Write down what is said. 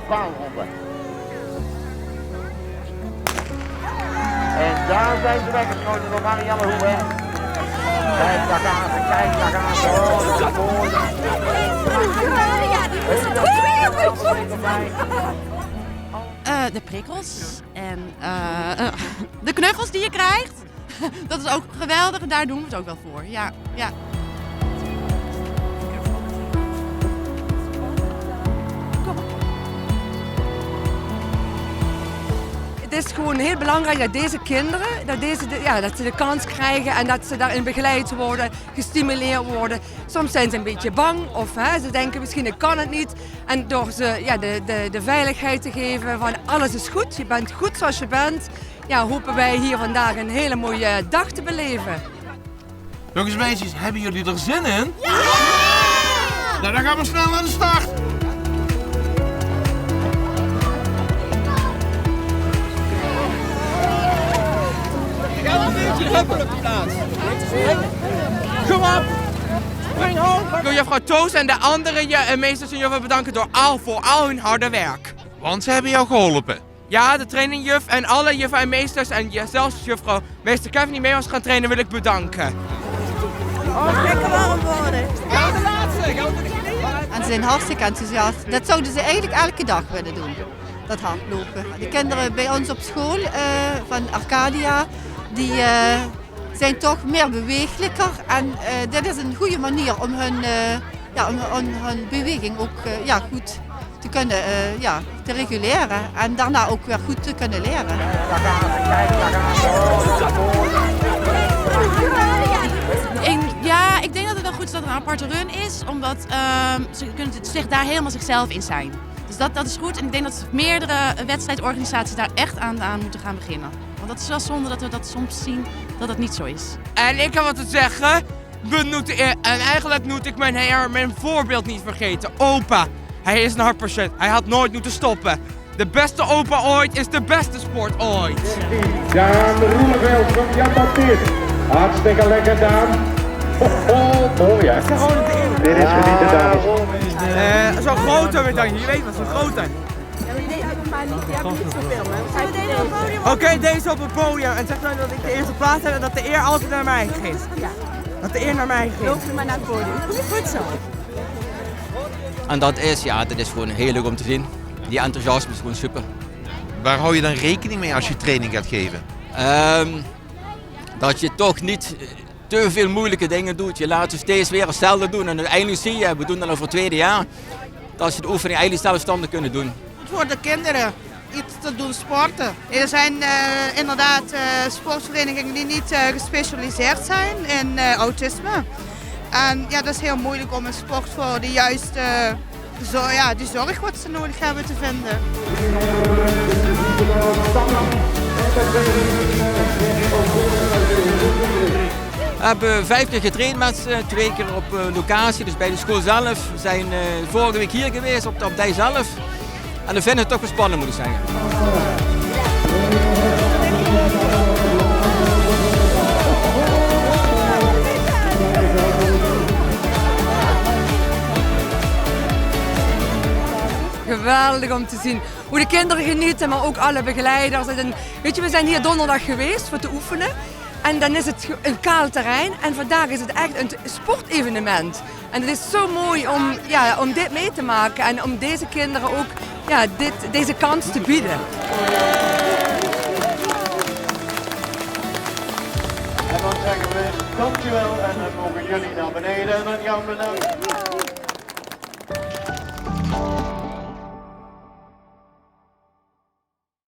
paalronde. En daar zijn ze weggeschoten door Marianne Hoeve. Kijk, daar gaan ze, kijk, daar gaan ze. Oh, dat is mooi. De prikkels en de knuffels die je krijgt. Dat is ook geweldig en daar doen we het ook wel voor. Ja, ja. Het is gewoon heel belangrijk dat deze kinderen dat ze de kans krijgen en dat ze daarin begeleid worden, gestimuleerd worden. Soms zijn ze een beetje bang of ze denken misschien ik kan het niet. En door ze de veiligheid te geven van alles is goed, je bent goed zoals je bent. Ja, hopen wij hier vandaag een hele mooie dag te beleven. Jongens en meisjes, hebben jullie er zin in? Ja! Nou, dan gaan we snel aan de start. Kom op! Ik wil juffrouw Toos en de andere meesters en juffrouw bedanken voor al hun harde werk. Want ze hebben jou geholpen. Ja, de trainingjuf en alle juffen en meesters en zelfs juffrouw meester Kevin die mee was gaan trainen wil ik bedanken. Oh, lekker warm worden. Ja, de laatste! En ze zijn hartstikke enthousiast. Dat zouden ze eigenlijk elke dag willen doen, dat hardlopen. De kinderen bij ons op school van Arcadia, die zijn toch meer beweeglijker. En dit is een goede manier om hun beweging ook goed te kunnen te reguleren. En daarna ook weer goed te kunnen leren. Ja, ik denk dat het wel goed is dat er een aparte run is, omdat ze kunnen zich daar helemaal zichzelf in zijn. Dus dat is goed en ik denk dat meerdere wedstrijdorganisaties daar echt aan moeten gaan beginnen. Want dat is wel zonde dat we dat soms zien dat het niet zo is. En ik heb wat te zeggen, en eigenlijk moet ik mijn voorbeeld niet vergeten. Opa, hij is een hartpatiënt, hij had nooit moeten stoppen. De beste opa ooit is de beste sport ooit. Daan Roeleveld van Jan Baptist. Hartstikke lekker, Daan. Mooi hè. Dit is genieten, dames. Zo'n grote medaille, je weet wat, zo'n grote. Oké, deze op het podium. En zeg nou dat ik de eerste plaats heb en dat de eer altijd naar mij ging. Ja. Dat de eer naar mij ging. Loop je maar naar het podium. Goed zo. En dat is gewoon heel leuk om te zien. Die enthousiasme is gewoon super. Waar hou je dan rekening mee als je training gaat geven? Dat je toch niet te veel moeilijke dingen doet. Je laat ze steeds weer hetzelfde doen. En uiteindelijk zie je, we doen dat al voor het tweede jaar, dat ze de oefening eigenlijk zelfstandig kunnen doen. Voor de kinderen iets te doen sporten. Er zijn inderdaad sportverenigingen die niet gespecialiseerd zijn in autisme. En ja, dat is heel moeilijk om een sport voor de juiste die zorg wat ze nodig hebben te vinden. We hebben 5 keer getraind met ze, 2 keer op locatie, dus bij de school zelf. We zijn vorige week hier geweest op de abdij zelf. En we vinden het toch wel spannend, moet ik zeggen. Geweldig om te zien hoe de kinderen genieten, maar ook alle begeleiders. En, weet je, we zijn hier donderdag geweest voor te oefenen. En dan is het een kaal terrein en vandaag is het echt een sportevenement. En het is zo mooi om dit mee te maken en om deze kinderen ook deze kans te bieden. En dan zeggen we dankjewel en dan mogen jullie naar beneden en dan gaan we naar...